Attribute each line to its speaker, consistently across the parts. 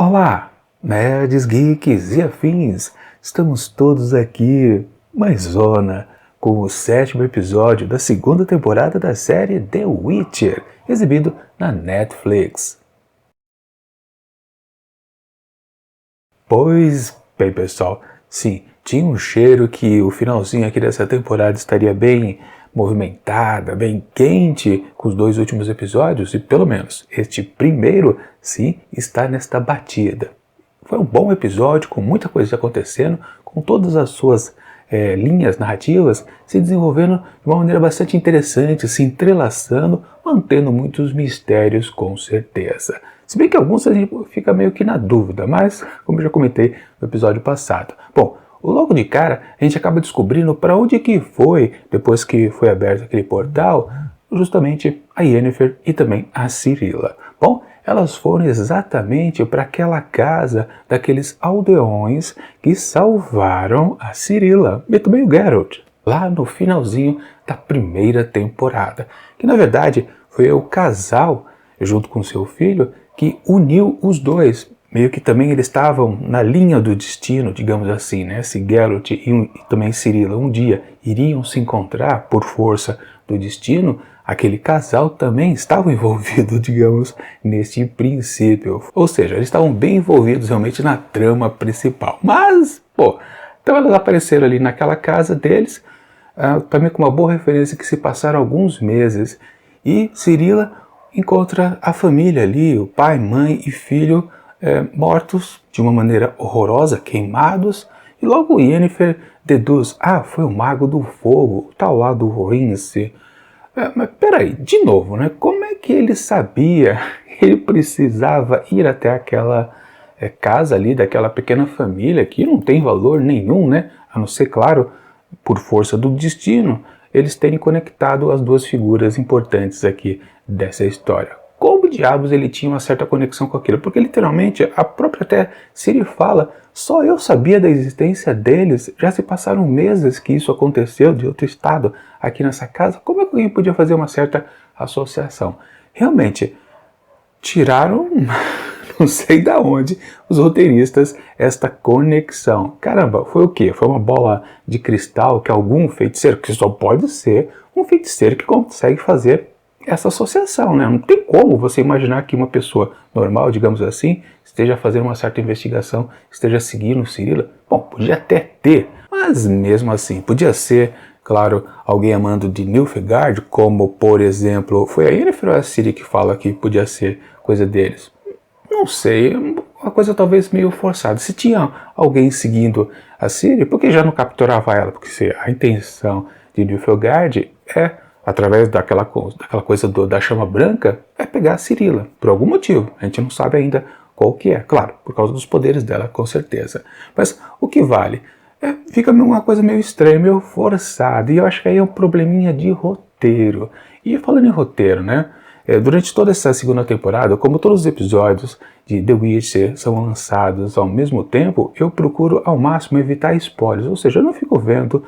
Speaker 1: Olá, nerds, geeks e afins! Estamos todos aqui, maisona, com o 7º episódio da segunda temporada da série The Witcher, exibido na Netflix. Pois bem, pessoal, sim, tinha um cheiro que o finalzinho aqui dessa temporada estaria bem movimentada, bem quente com os 2 últimos episódios, e pelo menos este primeiro, sim, está nesta batida. Foi um bom episódio, com muita coisa acontecendo, com todas as suas linhas narrativas se desenvolvendo de uma maneira bastante interessante, se entrelaçando, mantendo muitos mistérios com certeza. Se bem que alguns a gente fica meio que na dúvida, mas como eu já comentei no episódio passado. Bom, logo de cara a gente acaba descobrindo para onde que foi, depois que foi aberto aquele portal, justamente a Yennefer e também a Cirilla. Bom, elas foram exatamente para aquela casa daqueles aldeões que salvaram a Cirilla e também o Geralt, lá no finalzinho da primeira temporada, que na verdade foi o casal, junto com seu filho, que uniu os dois. Meio que também eles estavam na linha do destino, digamos assim, né? Se Geralt e também Cirilla um dia iriam se encontrar por força do destino, aquele casal também estava envolvido, digamos, nesse princípio. Ou seja, eles estavam bem envolvidos realmente na trama principal. Mas, pô, então elas apareceram ali naquela casa deles, também com uma boa referência que se passaram alguns meses, e Cirilla encontra a família ali, o pai, mãe e filho, mortos de uma maneira horrorosa, queimados, e logo Yennefer deduz, foi o Mago do Fogo, tal lá do Rince. Mas peraí, de novo, né? Como é que ele sabia que ele precisava ir até aquela casa ali, daquela pequena família, que não tem valor nenhum, né? A não ser, claro, por força do destino, eles terem conectado as duas figuras importantes aqui dessa história. Como diabos ele tinha uma certa conexão com aquilo? Porque literalmente a própria até Ciri fala, só eu sabia da existência deles, já se passaram meses que isso aconteceu de outro estado aqui nessa casa, como é que alguém podia fazer uma certa associação? Realmente, tiraram, não sei da onde, os roteiristas esta conexão. Caramba, foi o quê? Foi uma bola de cristal que algum feiticeiro, que só pode ser um feiticeiro que consegue fazer essa associação, né? Não tem como você imaginar que uma pessoa normal, digamos assim, esteja fazendo uma certa investigação, esteja seguindo Cirilla. Bom, podia até ter, mas mesmo assim, podia ser, claro, alguém amando de Nilfgaard, como, por exemplo, foi a Yennefer ou a Ciri que fala que podia ser coisa deles? Não sei, uma coisa talvez meio forçada. Se tinha alguém seguindo a Ciri, por que já não capturava ela? Porque se a intenção de Nilfgaard através daquela coisa da chama branca, é pegar a Cirilla, por algum motivo. A gente não sabe ainda qual que é. Claro, por causa dos poderes dela, com certeza. Mas o que vale? Fica uma coisa meio estranha, meio forçada. E eu acho que aí é um probleminha de roteiro. E falando em roteiro, né? Durante toda essa segunda temporada, como todos os episódios de The Witcher são lançados ao mesmo tempo, eu procuro ao máximo evitar spoilers. Ou seja, eu não fico vendo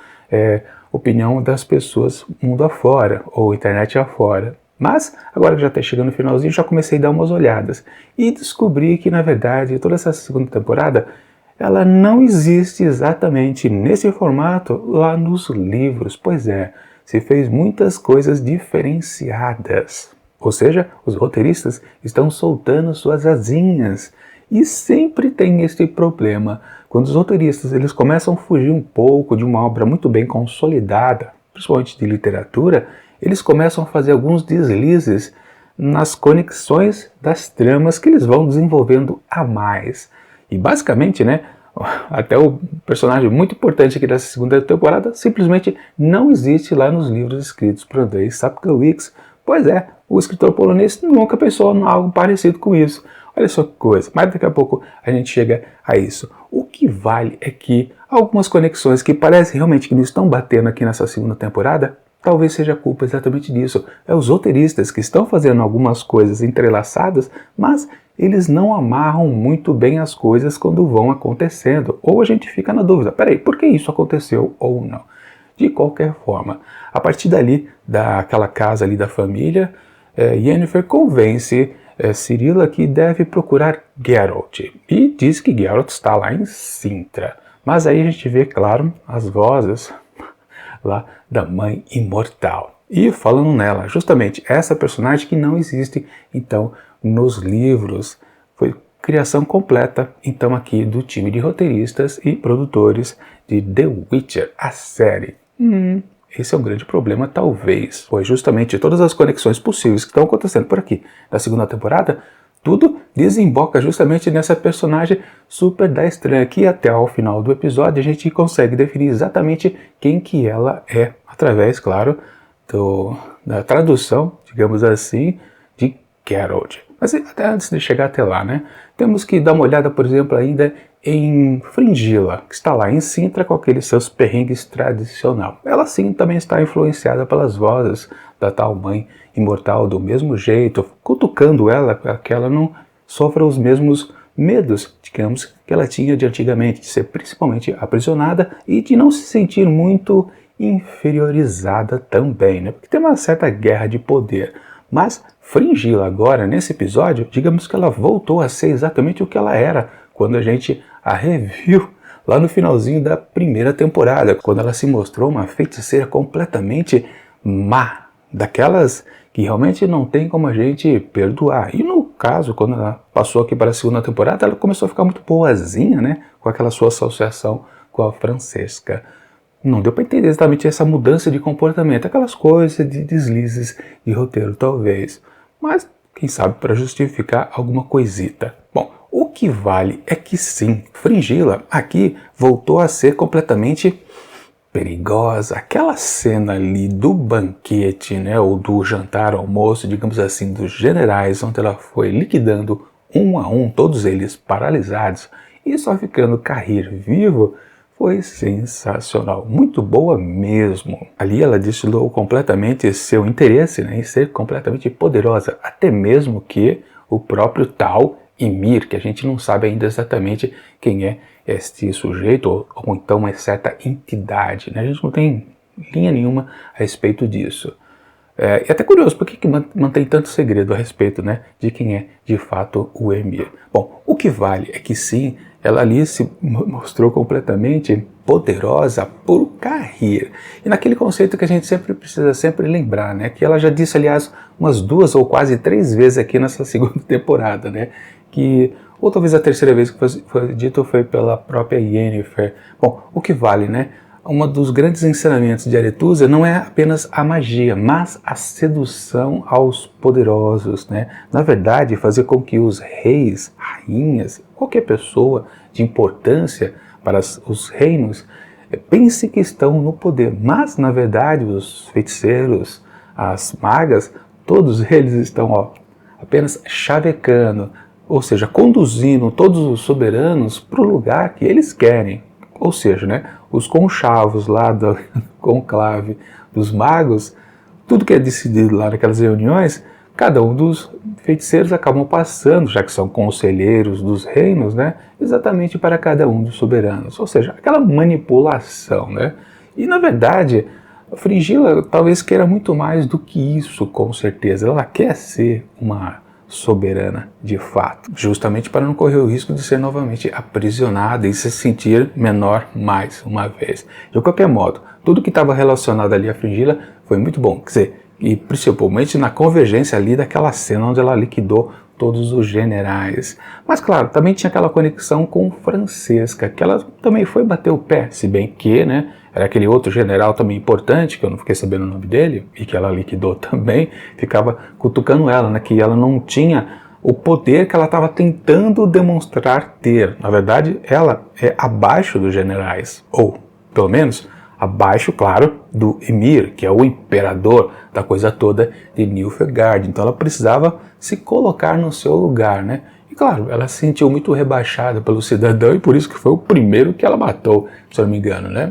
Speaker 1: opinião das pessoas mundo afora, ou internet afora. Mas, agora que já está chegando no finalzinho, já comecei a dar umas olhadas. E descobri que, na verdade, toda essa segunda temporada, ela não existe exatamente nesse formato lá nos livros. Pois é, se fez muitas coisas diferenciadas. Ou seja, os roteiristas estão soltando suas asinhas. E sempre tem esse problema. Quando os roteiristas eles começam a fugir um pouco de uma obra muito bem consolidada, principalmente de literatura, eles começam a fazer alguns deslizes nas conexões das tramas que eles vão desenvolvendo a mais. E basicamente, né, até o personagem muito importante aqui dessa segunda temporada simplesmente não existe lá nos livros escritos por Andrzej Sapkowicz. Pois é, o escritor polonês nunca pensou em algo parecido com isso. Olha só que coisa, mas daqui a pouco a gente chega a isso. O que vale é que algumas conexões que parecem realmente que não estão batendo aqui nessa segunda temporada, talvez seja culpa exatamente disso. É os roteiristas que estão fazendo algumas coisas entrelaçadas, mas eles não amarram muito bem as coisas quando vão acontecendo. Ou a gente fica na dúvida, peraí, por que isso aconteceu ou não? De qualquer forma, a partir dali, daquela casa ali da família, Yennefer convence Cirila que deve procurar Geralt, e diz que Geralt está lá em Cintra. Mas aí a gente vê, claro, as vozes lá da Mãe Imortal. E falando nela, justamente essa personagem que não existe, então, nos livros. Foi criação completa, então, aqui do time de roteiristas e produtores de The Witcher, a série. Esse é um grande problema, talvez, pois justamente todas as conexões possíveis que estão acontecendo por aqui na segunda temporada, tudo desemboca justamente nessa personagem super da estranha, que até ao final do episódio a gente consegue definir exatamente quem que ela é, através, claro, da tradução, digamos assim, de Geralt. Mas até antes de chegar até lá, né, temos que dar uma olhada, por exemplo, ainda em Fringilla, que está lá em Cintra com aqueles seus perrengues tradicional. Ela sim também está influenciada pelas vozes da tal Mãe Imortal do mesmo jeito, cutucando ela para que ela não sofra os mesmos medos, digamos, que ela tinha de antigamente, de ser principalmente aprisionada e de não se sentir muito inferiorizada também, né? Porque tem uma certa guerra de poder. Mas Fringilla agora, nesse episódio, digamos que ela voltou a ser exatamente o que ela era quando a gente a reviu lá no finalzinho da primeira temporada, quando ela se mostrou uma feiticeira completamente má, daquelas que realmente não tem como a gente perdoar. E no caso, quando ela passou aqui para a segunda temporada, ela começou a ficar muito boazinha, né, com aquela sua associação com a Francesca. Não deu para entender exatamente essa mudança de comportamento, aquelas coisas de deslizes de roteiro, talvez. Mas, quem sabe, para justificar alguma coisita. Bom, o que vale é que sim, Fringilla aqui voltou a ser completamente perigosa. Aquela cena ali do banquete, né, ou do jantar, almoço, digamos assim, dos generais, onde ela foi liquidando um a um, todos eles paralisados, e só ficando Cahir vivo, foi sensacional, muito boa mesmo. Ali ela destilou completamente seu interesse, né, em ser completamente poderosa, até mesmo que o próprio tal Ymir, que a gente não sabe ainda exatamente quem é este sujeito, ou então uma certa entidade, né? A gente não tem linha nenhuma a respeito disso. E até curioso, por que mantém tanto segredo a respeito, né, de quem é de fato o Ymir? Bom, o que vale é que sim, ela ali se mostrou completamente poderosa por Cahir. E naquele conceito que a gente sempre precisa lembrar, né, que ela já disse, aliás, umas 2 ou quase 3 vezes aqui nessa segunda temporada, né, que, ou talvez a terceira vez que foi dito foi pela própria Yennefer. Bom, o que vale, né? Um dos grandes ensinamentos de Arethusa não é apenas a magia, mas a sedução aos poderosos, né? Na verdade, fazer com que os reis, rainhas, qualquer pessoa de importância para os reinos, pense que estão no poder, mas na verdade os feiticeiros, as magas, todos eles estão apenas chavecando, ou seja, conduzindo todos os soberanos para o lugar que eles querem. Ou seja, né, os conchavos lá do conclave dos magos, tudo que é decidido lá naquelas reuniões, cada um dos feiticeiros acabam passando, já que são conselheiros dos reinos, né, exatamente para cada um dos soberanos. Ou seja, aquela manipulação, né? E na verdade, a Fringilla talvez queira muito mais do que isso, com certeza. Ela quer ser uma soberana de fato, justamente para não correr o risco de ser novamente aprisionada e se sentir menor mais uma vez. De qualquer modo, tudo que estava relacionado ali a Fringilla foi muito bom, quer dizer, e principalmente na convergência ali daquela cena onde ela liquidou todos os generais. Mas claro, também tinha aquela conexão com Francesca, que ela também foi bater o pé, se bem que, né, era aquele outro general também importante, que eu não fiquei sabendo o nome dele, e que ela liquidou também, ficava cutucando ela, né, que ela não tinha o poder que ela estava tentando demonstrar ter. Na verdade, ela é abaixo dos generais, ou, pelo menos, abaixo, claro, do Ymir, que é o imperador da coisa toda de Nilfgaard. Então ela precisava se colocar no seu lugar, né? E claro, ela se sentiu muito rebaixada pelo cidadão e por isso que foi o primeiro que ela matou, se eu não me engano, né?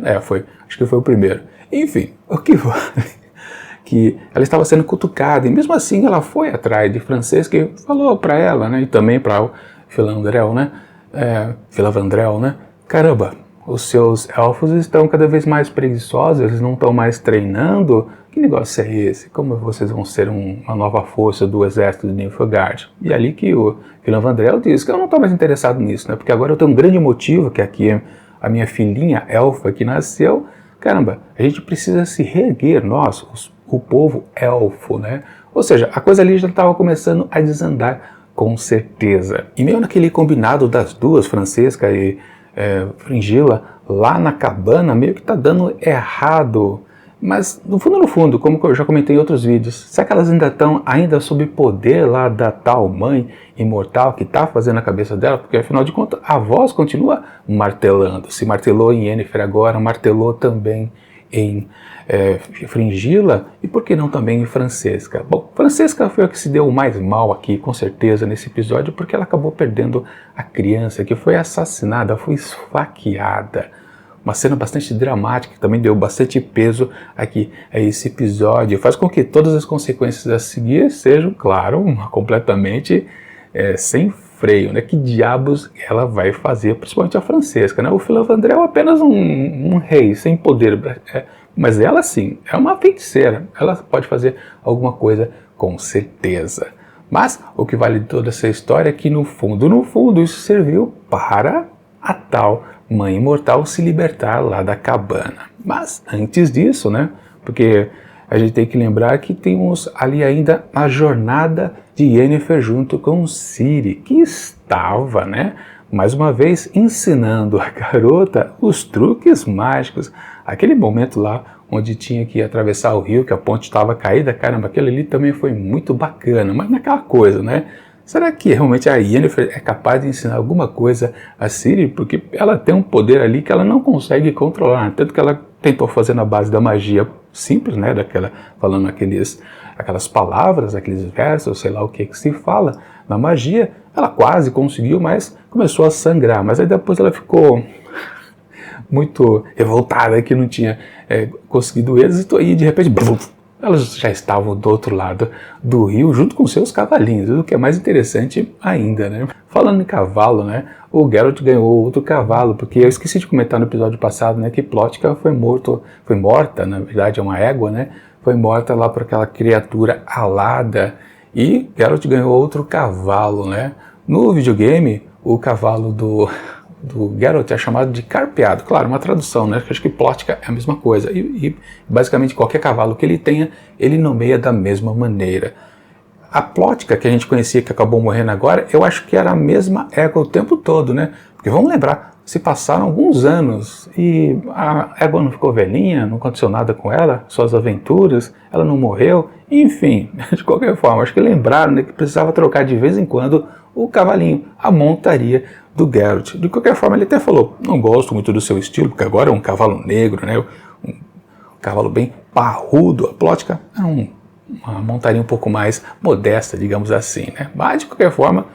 Speaker 1: Acho que foi o primeiro. Enfim, o que vale que ela estava sendo cutucada e mesmo assim ela foi atrás de Francesca e falou para ela, né? E também para o Filandrel, né? Filavandrel, né? Caramba, os seus elfos estão cada vez mais preguiçosos, eles não estão mais treinando. O que negócio é esse? Como vocês vão ser uma nova força do exército de Nilfgaard? E ali que o Filavandrel diz que eu não estou mais interessado nisso, né? Porque agora eu tenho um grande motivo, que aqui é a minha filhinha elfa que nasceu. Caramba, a gente precisa se reerguer, nós, o povo elfo, né? Ou seja, a coisa ali já estava começando a desandar com certeza. E meio naquele combinado das duas, Francesca e Fringilla, lá na cabana, meio que está dando errado. Mas, no fundo, como eu já comentei em outros vídeos, será que elas ainda estão sob poder lá da tal mãe imortal que está fazendo a cabeça dela? Porque, afinal de contas, a voz continua martelando. Se martelou em Yennefer agora, martelou também em Fringilla, e por que não também em Francesca? Bom, Francesca foi a que se deu mais mal aqui, com certeza, nesse episódio, porque ela acabou perdendo a criança, que foi assassinada, foi esfaqueada. Uma cena bastante dramática, que também deu bastante peso aqui a esse episódio. Faz com que todas as consequências a seguir sejam, claro, completamente sem freio, né? Que diabos ela vai fazer, principalmente a Francesca, né? O Filavandrel é apenas um rei, sem poder, mas ela sim, é uma feiticeira. Ela pode fazer alguma coisa com certeza. Mas o que vale de toda essa história é que no fundo, isso serviu para a tal mãe imortal se libertar lá da cabana. Mas antes disso, né, porque a gente tem que lembrar que temos ali ainda a jornada de Yennefer junto com Ciri, que estava, né, mais uma vez ensinando a garota os truques mágicos. Aquele momento lá onde tinha que atravessar o rio, que a ponte estava caída, caramba, aquele ali também foi muito bacana, mas naquela coisa, né? Será que realmente a Yennefer é capaz de ensinar alguma coisa a Ciri? Porque ela tem um poder ali que ela não consegue controlar. Tanto que ela tentou fazer na base da magia simples, né? Falando aquelas palavras, aqueles versos, sei lá o que se fala na magia. Ela quase conseguiu, mas começou a sangrar. Mas aí depois ela ficou muito revoltada que não tinha conseguido êxito. E de repente, elas já estavam do outro lado do rio, junto com seus cavalinhos, o que é mais interessante ainda, né? Falando em cavalo, né? O Geralt ganhou outro cavalo, porque eu esqueci de comentar no episódio passado, né? Que Plotka foi morta, na verdade é uma égua, né? Foi morta lá por aquela criatura alada, e Geralt ganhou outro cavalo, né? No videogame, o cavalo do Geralt é chamado de carpeado. Claro, uma tradução, né? Acho que Plotka é a mesma coisa. E basicamente qualquer cavalo que ele tenha, ele nomeia da mesma maneira. A Plotka que a gente conhecia, que acabou morrendo agora, eu acho que era a mesma égua o tempo todo, né? Porque vamos lembrar, se passaram alguns anos e a égua não ficou velhinha, não aconteceu nada com ela, suas aventuras, ela não morreu, enfim, de qualquer forma, acho que lembraram, né, que precisava trocar de vez em quando o cavalinho, a montaria do Geralt. De qualquer forma, ele até falou, não gosto muito do seu estilo, porque agora é um cavalo negro, né? Um cavalo bem parrudo. A Plotka é uma montaria um pouco mais modesta, digamos assim, né? Mas, de qualquer forma,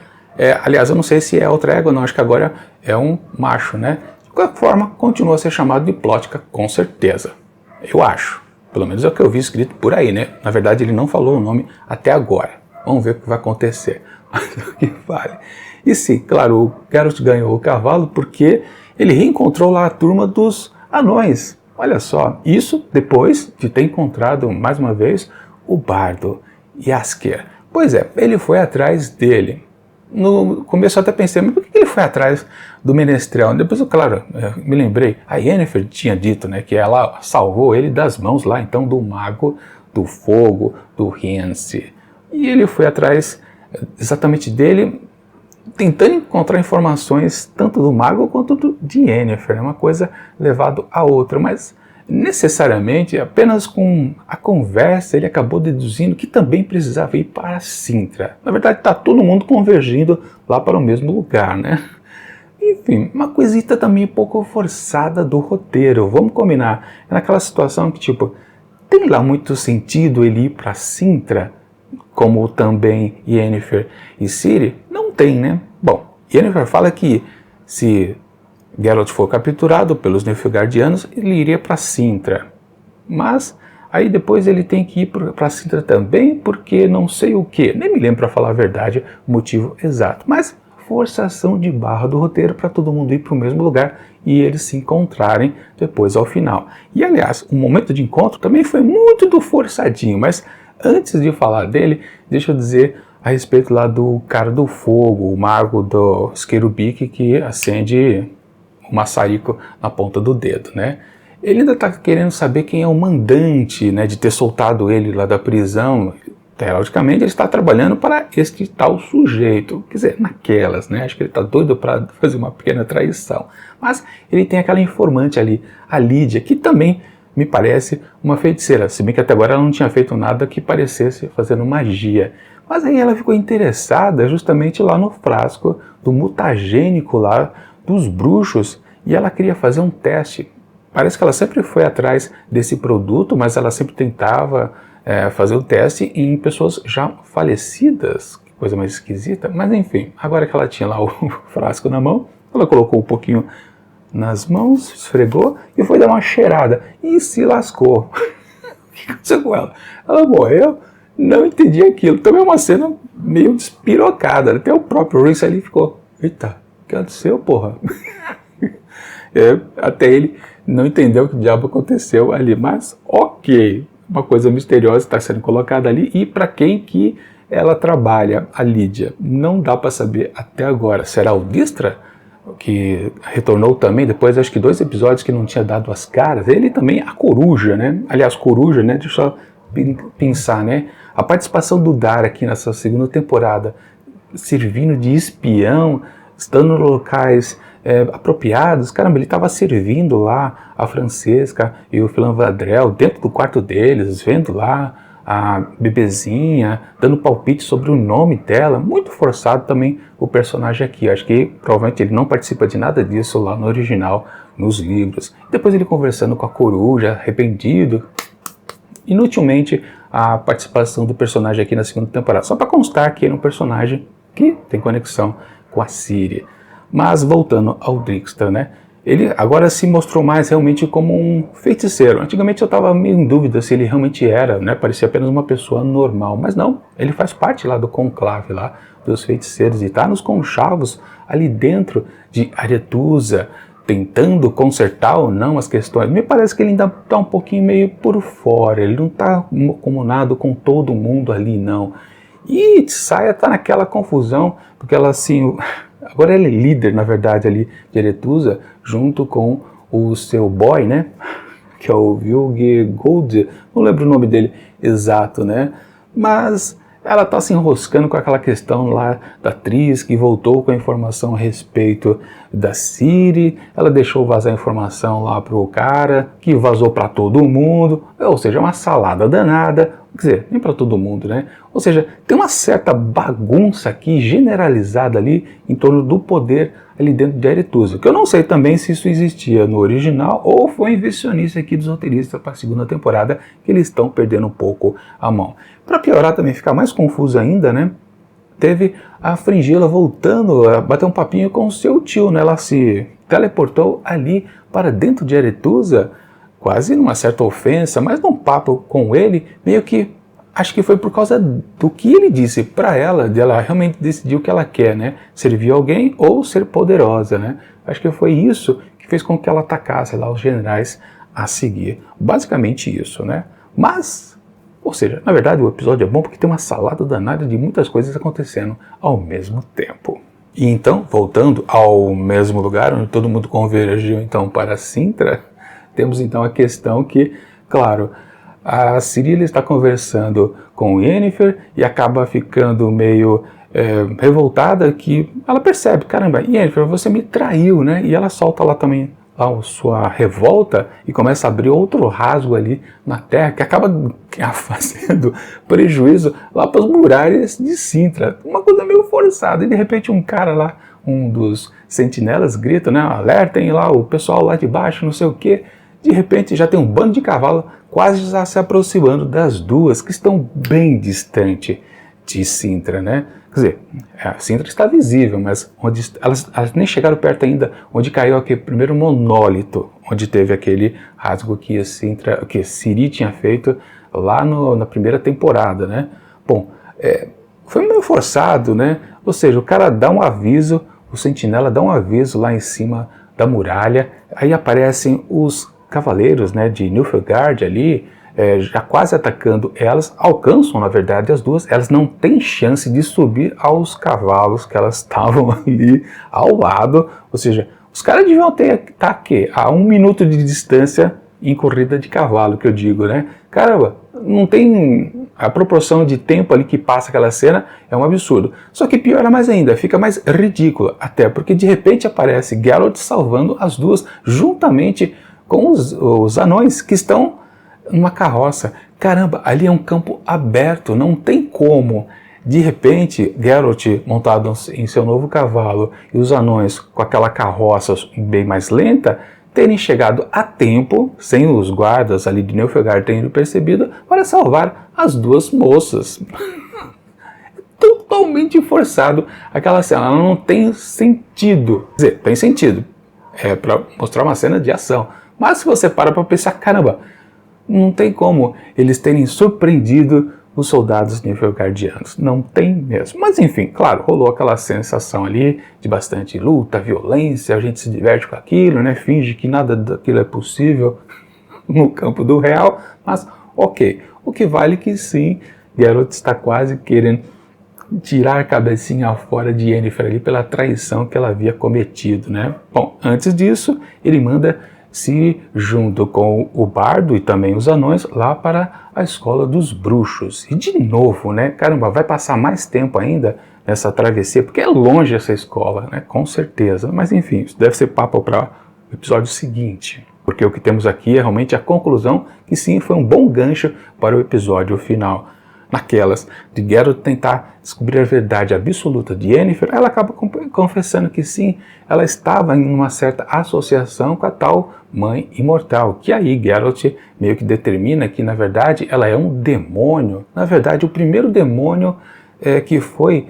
Speaker 1: aliás, eu não sei se é outra égua, não, acho que agora é um macho, né? De qualquer forma, continua a ser chamado de Plotka, com certeza. Eu acho. Pelo menos é o que eu vi escrito por aí, né? Na verdade, ele não falou o nome até agora. Vamos ver o que vai acontecer. Mas o que vale. E sim, claro, o Geralt ganhou o cavalo porque ele reencontrou lá a turma dos anões. Olha só, isso depois de ter encontrado mais uma vez o bardo Jaskier. Pois é, ele foi atrás dele. No começo eu até pensei, mas por que ele foi atrás do menestrel? Depois, claro, me lembrei, a Yennefer tinha dito, né, que ela salvou ele das mãos lá, então, do mago do fogo, do Rience. E ele foi atrás exatamente dele, tentando encontrar informações tanto do mago quanto de Yennefer, uma coisa levada a outra, mas necessariamente apenas com a conversa ele acabou deduzindo que também precisava ir para Cintra. Na verdade está todo mundo convergindo lá para o mesmo lugar, né? Enfim, uma coisita também um pouco forçada do roteiro, vamos combinar, é naquela situação que tipo, tem lá muito sentido ele ir para Cintra, como também Yennefer e Ciri? Não tem, né? Bom, Yennefer fala que se Geralt for capturado pelos Nilfgaardianos, ele iria para Cintra. Mas aí depois ele tem que ir para Cintra também, porque não sei o que. Nem me lembro, para falar a verdade, o motivo exato. Mas forçação de barra do roteiro para todo mundo ir para o mesmo lugar e eles se encontrarem depois ao final. E aliás, o momento de encontro também foi muito do forçadinho, mas antes de falar dele, deixa eu dizer a respeito lá do cara do fogo, o mago do isqueiro Bic que acende o maçarico na ponta do dedo, né? Ele ainda está querendo saber quem é o mandante, né, de ter soltado ele lá da prisão. Teoricamente, ele está trabalhando para este tal sujeito. Quer dizer, naquelas, né? Acho que ele está doido para fazer uma pequena traição. Mas ele tem aquela informante ali, a Lídia, que também me parece uma feiticeira. Se bem que até agora ela não tinha feito nada que parecesse fazendo magia. Mas aí ela ficou interessada justamente lá no frasco do mutagênico lá dos bruxos. E ela queria fazer um teste. Parece que ela sempre foi atrás desse produto, mas ela sempre tentava fazer o teste em pessoas já falecidas. Que coisa mais esquisita. Mas enfim, agora que ela tinha lá o frasco na mão, ela colocou um pouquinho nas mãos, esfregou e foi dar uma cheirada. E se lascou. O que aconteceu com ela? Ela morreu? Não entendi aquilo. Também é uma cena meio despirocada. Até o próprio Reese ali ficou, eita, o que aconteceu, porra? Até ele não entendeu o que diabo aconteceu ali, mas ok, uma coisa misteriosa está sendo colocada ali. E para quem que ela trabalha, a Lídia? Não dá para saber até agora. Será o Distra, que retornou também depois, acho que 2 episódios que não tinha dado as caras? Ele também, a Coruja, né? Aliás, Coruja, né? Deixa eu pensar, né? A participação do Dara aqui nessa segunda temporada, servindo de espião, estando em locais apropriados. Caramba, ele estava servindo lá a Francesca e o Filanvadrel dentro do quarto deles, vendo lá a bebezinha, dando palpite sobre o nome dela. Muito forçado também o personagem aqui. Acho que provavelmente ele não participa de nada disso lá no original, nos livros. Depois ele conversando com a Coruja, arrependido. Inutilmente a participação do personagem aqui na segunda temporada. Só para constar que ele é um personagem que tem conexão com a Ciri. Mas voltando ao Dijkstra, né? Ele agora se mostrou mais realmente como um feiticeiro. Antigamente eu estava meio em dúvida se ele realmente era, né? Parecia apenas uma pessoa normal. Mas não, ele faz parte lá do conclave lá dos feiticeiros e está nos conchavos ali dentro de Aretusa, tentando consertar ou não as questões. Me parece que ele ainda está um pouquinho meio por fora. Ele não está comunado com todo mundo ali, não. E Saia está naquela confusão, porque ela assim... Agora ele é líder, na verdade, ali de Aretusa, junto com o seu boy, né? Que é o Vilge Gold, não lembro o nome dele exato, né? Mas ela está se enroscando com aquela questão lá da atriz que voltou com a informação a respeito da Ciri. Ela deixou vazar a informação lá pro cara, que vazou para todo mundo. Ou seja, uma salada danada. Quer dizer, nem para todo mundo, né? Ou seja, tem uma certa bagunça aqui generalizada ali em torno do poder ali dentro de Aretusa. Que eu não sei também se isso existia no original ou foi invencionista aqui dos roteiristas para a segunda temporada, que eles estão perdendo um pouco a mão. Para piorar também, ficar mais confuso ainda, né? Teve a Fringilla voltando a bater um papinho com o seu tio, né? Ela se teleportou ali para dentro de Aretusa, quase numa certa ofensa, mas num papo com ele, meio que, acho que foi por causa do que ele disse para ela, de ela realmente decidir o que ela quer, né? Servir alguém ou ser poderosa, né? Acho que foi isso que fez com que ela atacasse lá os generais a seguir. Basicamente isso, né? Mas, ou seja, na verdade o episódio é bom porque tem uma salada danada de muitas coisas acontecendo ao mesmo tempo. E então, voltando ao mesmo lugar, onde todo mundo convergiu então para Cintra, temos então a questão que, claro, a Cirilla está conversando com Yennefer e acaba ficando meio revoltada, que ela percebe, caramba, Yennefer, você me traiu, né? E ela solta lá também a sua revolta e começa a abrir outro rasgo ali na terra, que acaba fazendo prejuízo lá para as muralhas de Cintra. Uma coisa meio forçada. E de repente um cara lá, um dos sentinelas, grita, né? Alertem lá o pessoal lá de baixo, não sei o quê. De repente já tem um bando de cavalo quase já se aproximando das duas, que estão bem distante de Cintra, né? Quer dizer, a Cintra está visível, mas onde elas nem chegaram perto ainda, onde caiu aquele primeiro monólito, onde teve aquele rasgo que Ciri tinha feito lá na primeira temporada, né? Bom, foi meio forçado, né? Ou seja, o cara dá um aviso, o sentinela dá um aviso lá em cima da muralha, aí aparecem os cavaleiros, né, de Nilfgaard ali, já quase atacando elas, alcançam na verdade as duas, elas não têm chance de subir aos cavalos que elas estavam ali ao lado, ou seja, os caras deviam estar aqui, a 1 minuto de distância em corrida de cavalo, que eu digo, né? Caramba, não tem a proporção de tempo ali que passa aquela cena, é um absurdo. Só que piora mais ainda, fica mais ridículo, até porque de repente aparece Geralt salvando as duas, juntamente com os anões que estão numa carroça. Caramba, ali é um campo aberto, não tem como. De repente, Geralt montado em seu novo cavalo e os anões com aquela carroça bem mais lenta, terem chegado a tempo, sem os guardas ali de Nilfgaard terem percebido, para salvar as duas moças. Totalmente forçado aquela cena, ela não tem sentido. Quer dizer, tem sentido, é para mostrar uma cena de ação. Mas se você para pensar, caramba, não tem como eles terem surpreendido os soldados nilfgaardianos. Não tem mesmo. Mas enfim, claro, rolou aquela sensação ali de bastante luta, violência, a gente se diverte com aquilo, né? Finge que nada daquilo é possível no campo do real, mas ok. O que vale é que sim, Geralt está quase querendo tirar a cabecinha fora de Yennefer ali pela traição que ela havia cometido, né? Bom, antes disso, ele manda se junto com o bardo e também os anões lá para a escola dos bruxos. E de novo, né, caramba, vai passar mais tempo ainda nessa travessia, porque é longe essa escola, né, com certeza. Mas enfim, isso deve ser papo para o episódio seguinte. Porque o que temos aqui é realmente a conclusão que sim, foi um bom gancho para o episódio final. Naquelas de Geralt tentar descobrir a verdade absoluta de Yennefer, ela acaba confessando que sim, ela estava em uma certa associação com a tal mãe imortal, que aí Geralt meio que determina que na verdade ela é um demônio, na verdade o primeiro demônio que foi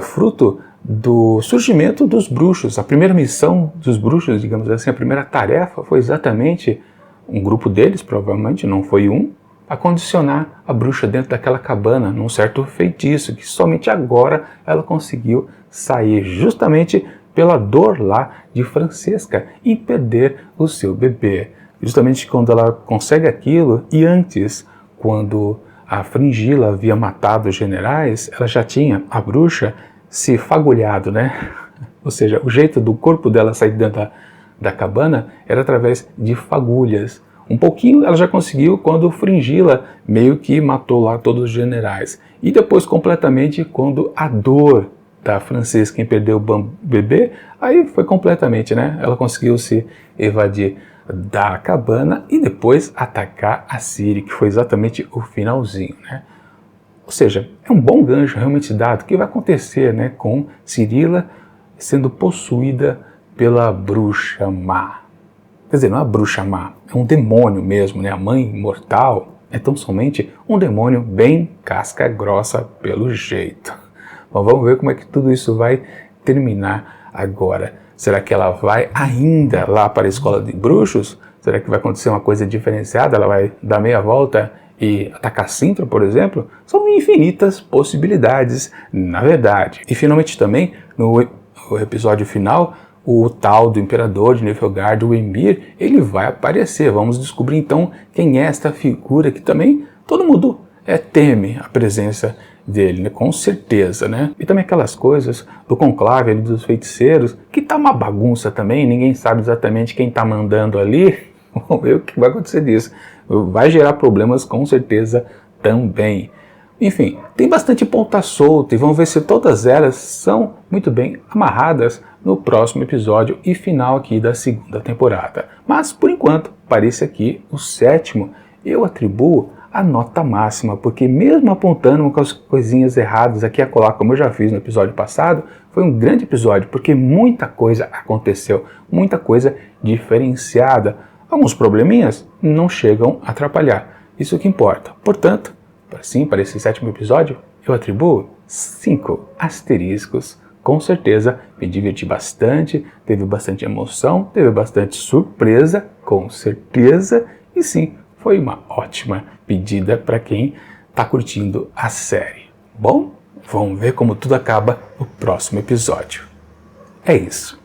Speaker 1: fruto do surgimento dos bruxos. A primeira missão dos bruxos, digamos assim, a primeira tarefa foi exatamente um grupo deles, provavelmente não foi um, a condicionar a bruxa dentro daquela cabana num certo feitiço, que somente agora ela conseguiu sair, justamente pela dor lá de Francesca em perder o seu bebê. Justamente quando ela consegue aquilo, e antes, quando a Fringilla havia matado os generais, ela já tinha, a bruxa, se fagulhado, né? Ou seja, o jeito do corpo dela sair dentro da cabana era através de fagulhas. Um pouquinho ela já conseguiu quando Fringilla meio que matou lá todos os generais. E depois completamente quando a dor da Francesca em perder o bebê, aí foi completamente, né? Ela conseguiu se evadir da cabana e depois atacar a Ciri, que foi exatamente o finalzinho, né? Ou seja, é um bom gancho realmente dado. O que vai acontecer, né, com Cirila sendo possuída pela bruxa má? Quer dizer, não é a bruxa má, é um demônio mesmo, né? A mãe imortal é tão somente um demônio bem casca grossa pelo jeito. Bom, vamos ver como é que tudo isso vai terminar agora. Será que ela vai ainda lá para a escola de bruxos? Será que vai acontecer uma coisa diferenciada? Ela vai dar meia volta e atacar Cintra, por exemplo? São infinitas possibilidades, na verdade. E finalmente também, no episódio final, o tal do imperador de Nilfgaard, o Emhyr, ele vai aparecer. Vamos descobrir então quem é esta figura que também todo mundo teme a presença dele, né? Com certeza, né? E também aquelas coisas do conclave ali dos feiticeiros, que tá uma bagunça também, ninguém sabe exatamente quem tá mandando ali. Vamos ver o que vai acontecer disso. Vai gerar problemas com certeza também. Enfim, tem bastante ponta solta e vamos ver se todas elas são muito bem amarradas no próximo episódio e final aqui da segunda temporada. Mas, por enquanto, para esse aqui, o 7º, eu atribuo a nota máxima, porque mesmo apontando com as coisinhas erradas aqui a colar, como eu já fiz no episódio passado, foi um grande episódio, porque muita coisa aconteceu, muita coisa diferenciada. Alguns probleminhas não chegam a atrapalhar, isso que importa. Portanto, sim, para esse 7º episódio, eu atribuo 5 asteriscos. Com certeza, me diverti bastante, teve bastante emoção, teve bastante surpresa, com certeza, e sim, foi uma ótima pedida para quem está curtindo a série. Bom, Vamos ver como tudo acaba no próximo episódio. É isso.